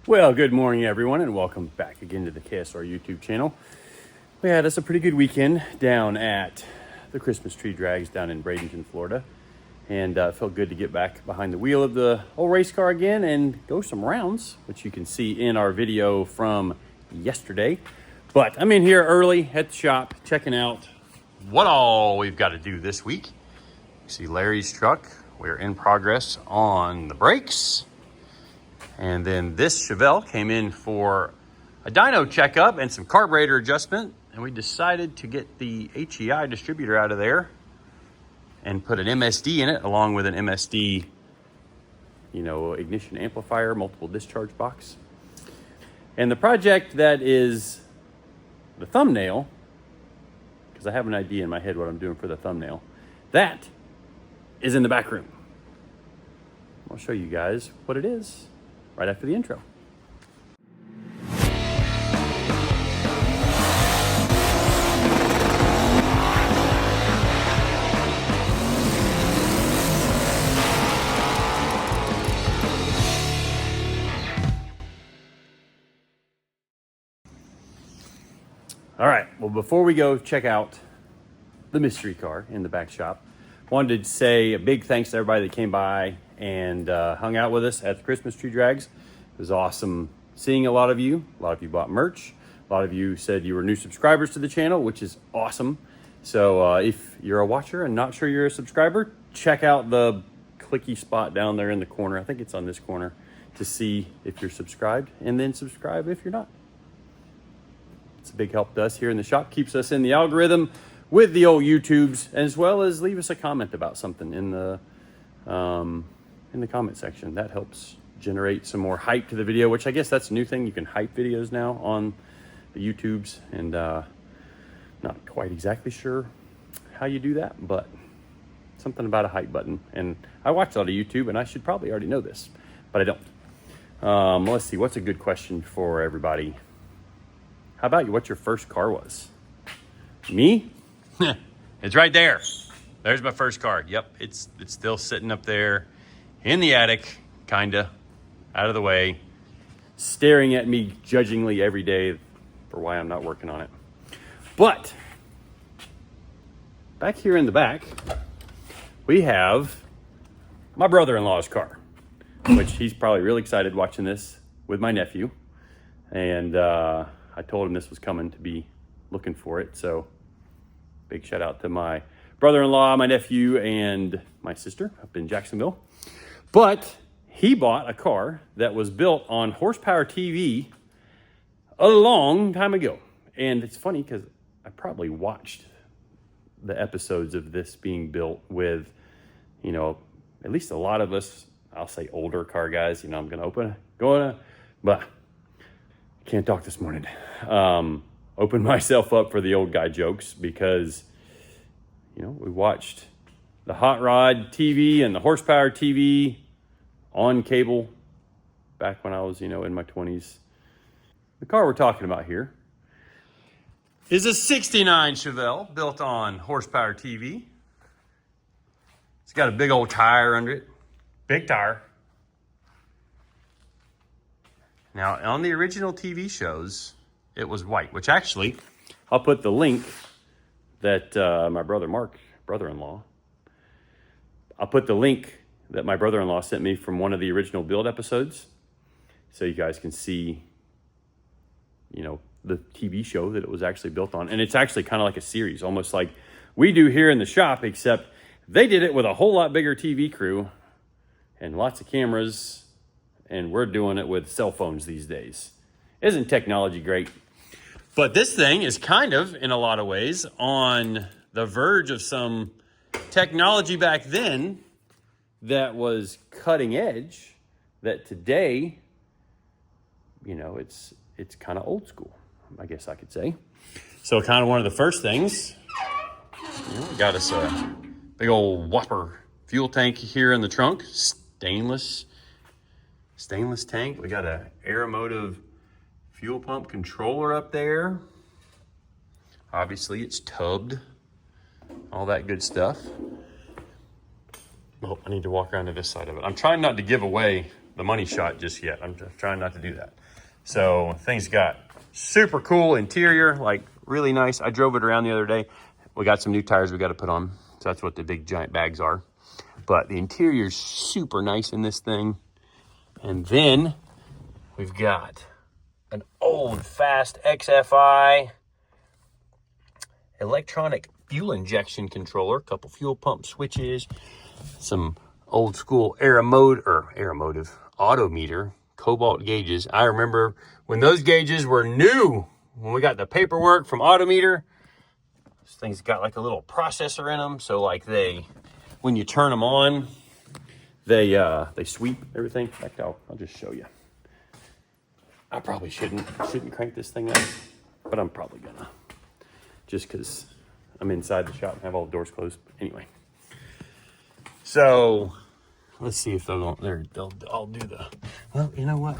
Well, good morning, everyone, and welcome back again to the KSR YouTube channel. We had us a pretty good weekend down at the Christmas tree drags down in Bradenton, Florida, and it felt good to get back behind the wheel of the old race car again and go some rounds, which you can see in our video from yesterday. But I'm in here early at the shop checking out what all we've got to do this week. You see Larry's truck. We're in progress on the brakes. And then this Chevelle came in for a dyno checkup and some carburetor adjustment. And we decided to get the HEI distributor out of there and put an MSD in it, along with an MSD, ignition amplifier, multiple discharge box. And the project that is the thumbnail, because I have an idea in my head what I'm doing for the thumbnail, that is in the back room. I'll show you guys what it is right after the intro. All right, well, before we go check out the mystery car in the back shop, wanted to say a big thanks to everybody that came by and hung out with us at the Christmas tree drags. It was awesome seeing a lot of you. A lot of you bought merch. A lot of you said you were new subscribers to the channel, which is awesome. So if you're a watcher and not sure you're a subscriber, check out the clicky spot down there in the corner. I think it's on this corner to see if you're subscribed, and then subscribe if you're not. It's a big help to us here in the shop. Keeps us in the algorithm with the old YouTubes, as well as leave us a comment about something in the comment section. That helps generate some more hype to the video, which I guess that's a new thing. You can hype videos now on the YouTubes, and not quite exactly sure how you do that, but something about a hype button. And I watch a lot of YouTube, and I should probably already know this, but I don't. Let's see, what's a good question for everybody? How about you? What your first car was? Me? It's right there. There's my first car. Yep, it's still sitting up there in the attic, kinda out of the way, staring at me judgingly every day for why I'm not working on it. But back here in the back, we have my brother-in-law's car, which he's probably really excited watching this with my nephew. And I told him this was coming to be looking for it. So big shout out to my brother-in-law, my nephew, and my sister up in Jacksonville. But he bought a car that was built on horsepower TV a long time ago. And it's funny because I probably watched the episodes of this being built with, at least a lot of us, I'll say older car guys. I'm going to but can't talk this morning. Open myself up for the old guy jokes because, we watched the hot rod TV and the horsepower TV on cable back when I was, in my 20s. The car we're talking about here is a 69 Chevelle built on horsepower TV. It's got a big old tire under it. Big tire. Now, on the original TV shows, it was white, which actually, I'll put the link that my brother-in-law, I'll put the link that my brother-in-law sent me from one of the original build episodes, so you guys can see, the TV show that it was actually built on. And it's actually kind of like a series, almost like we do here in the shop, except they did it with a whole lot bigger TV crew and lots of cameras, and we're doing it with cell phones these days. Isn't technology great? But this thing is kind of, in a lot of ways, on the verge of some technology back then that was cutting edge, that today, it's kind of old school, I guess I could say. So kind of one of the first things, we got us a big old whopper fuel tank here in the trunk, stainless tank. We got a Aeromotive fuel pump controller up there. Obviously it's tubbed, all that good stuff. Oh, I need to walk around to this side of it. I'm trying not to give away the money shot just yet. I'm just trying not to do that. So things got super cool interior, like really nice. I drove it around the other day. We got some new tires we got to put on. So that's what the big giant bags are. But the interior's super nice in this thing. And then we've got an old fast XFI electronic fuel injection controller, couple fuel pump switches, some old school aeromotive autometer, cobalt gauges. I remember when those gauges were new, when we got the paperwork from Autometer. This thing's got like a little processor in them, so like when you turn them on, they sweep everything. In fact, I'll just show you. I probably shouldn't crank this thing up, but I'm probably gonna, just because I'm inside the shop and have all the doors closed. Anyway, so let's see if they'll all do the, well, you know what?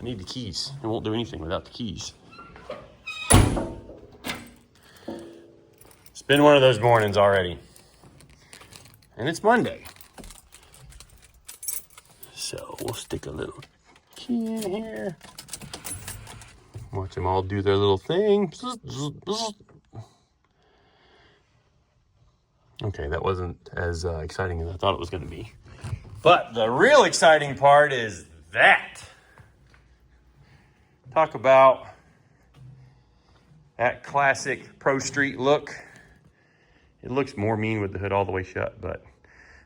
I need the keys. It won't do anything without the keys. It's been one of those mornings already. And it's Monday. So we'll stick a little key in here. Watch them all do their little thing. Okay, that wasn't as exciting as I thought it was going to be. But the real exciting part is that. Talk about that classic Pro Street look. It looks more mean with the hood all the way shut, but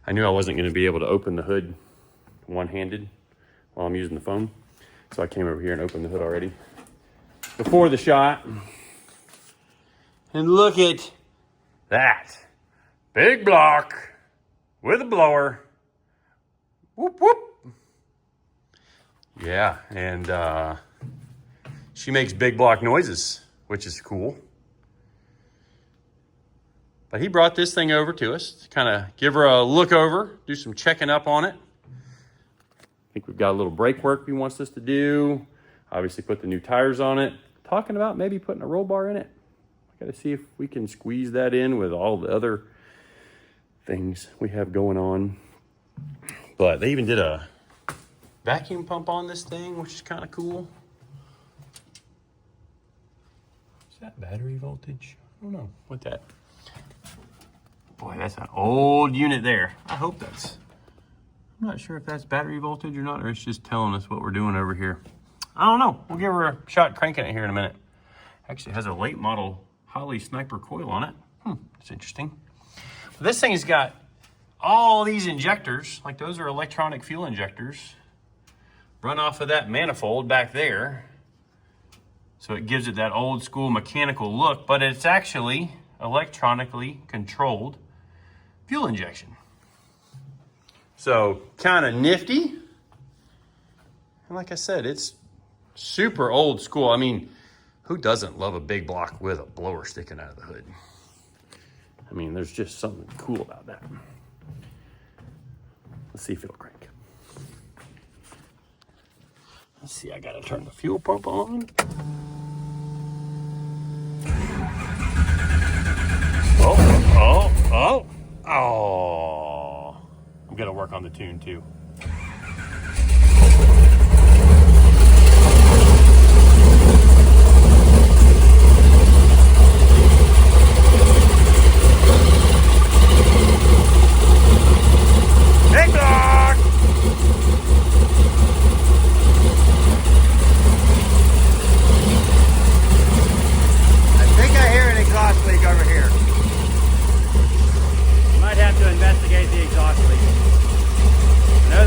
I knew I wasn't going to be able to open the hood one-handed while I'm using the phone. So I came over here and opened the hood already before the shot. And look at that. Big block with a blower. Whoop, whoop. Yeah, and she makes big block noises, which is cool. But he brought this thing over to us to kind of give her a look over, do some checking up on it. I think we've got a little brake work he wants us to do. Obviously put the new tires on it. Talking about maybe putting a roll bar in it. I got to see if we can squeeze that in with all the other things we have going on. But they even did a vacuum pump on this thing, which is kind of cool. Is that battery voltage? I don't know. What that? Boy, that's an old unit there. I hope that's, I'm not sure if that's battery voltage or not, or it's just telling us what we're doing over here. I don't know. We'll give her a shot cranking it here in a minute. Actually, it has a late model Holley Sniper coil on it. That's interesting. This thing has got all these injectors, like those are electronic fuel injectors, run off of that manifold back there. So it gives it that old school mechanical look, but it's actually electronically controlled fuel injection. So kind of nifty. And like I said, it's super old school. I mean, who doesn't love a big block with a blower sticking out of the hood? I mean, there's just something cool about that. Let's see if it'll crank. Let's see, I gotta turn the fuel pump on. Oh. I'm gonna work on the tune too. Big block! I think I hear an exhaust leak over here. Might have to investigate the exhaust leak. I know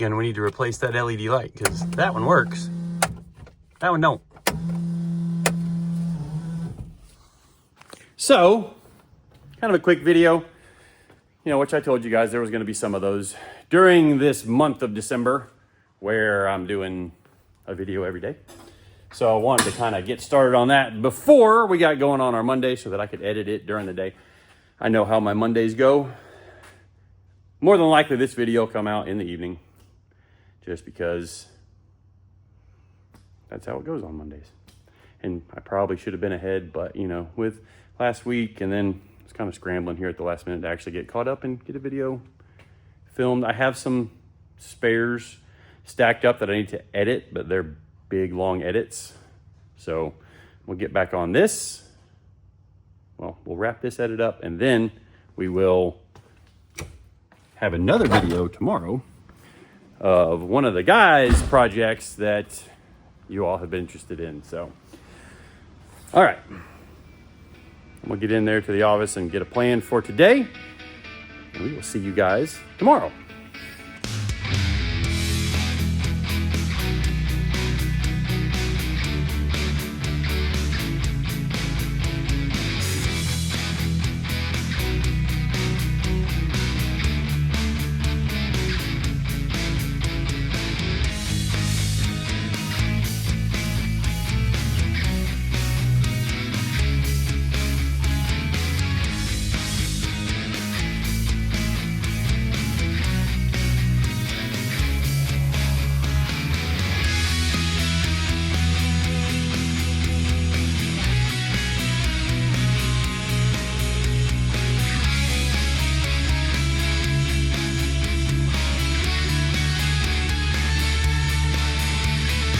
thinking we need to replace that LED light because that one works. That one don't. So, kind of a quick video, which I told you guys there was going to be some of those during this month of December where I'm doing a video every day. So I wanted to kind of get started on that before we got going on our Monday so that I could edit it during the day. I know how my Mondays go. More than likely this video will come out in the evening just because that's how it goes on Mondays. And I probably should have been ahead, but with last week and then I was kind of scrambling here at the last minute to actually get caught up and get a video filmed. I have some spares stacked up that I need to edit, but they're big, long edits. So we'll get back on this. Well, we'll wrap this edit up and then we will have another video tomorrow of one of the guys' projects that you all have been interested in. So, all right. We'll get in there to the office and get a plan for today. And we will see you guys tomorrow.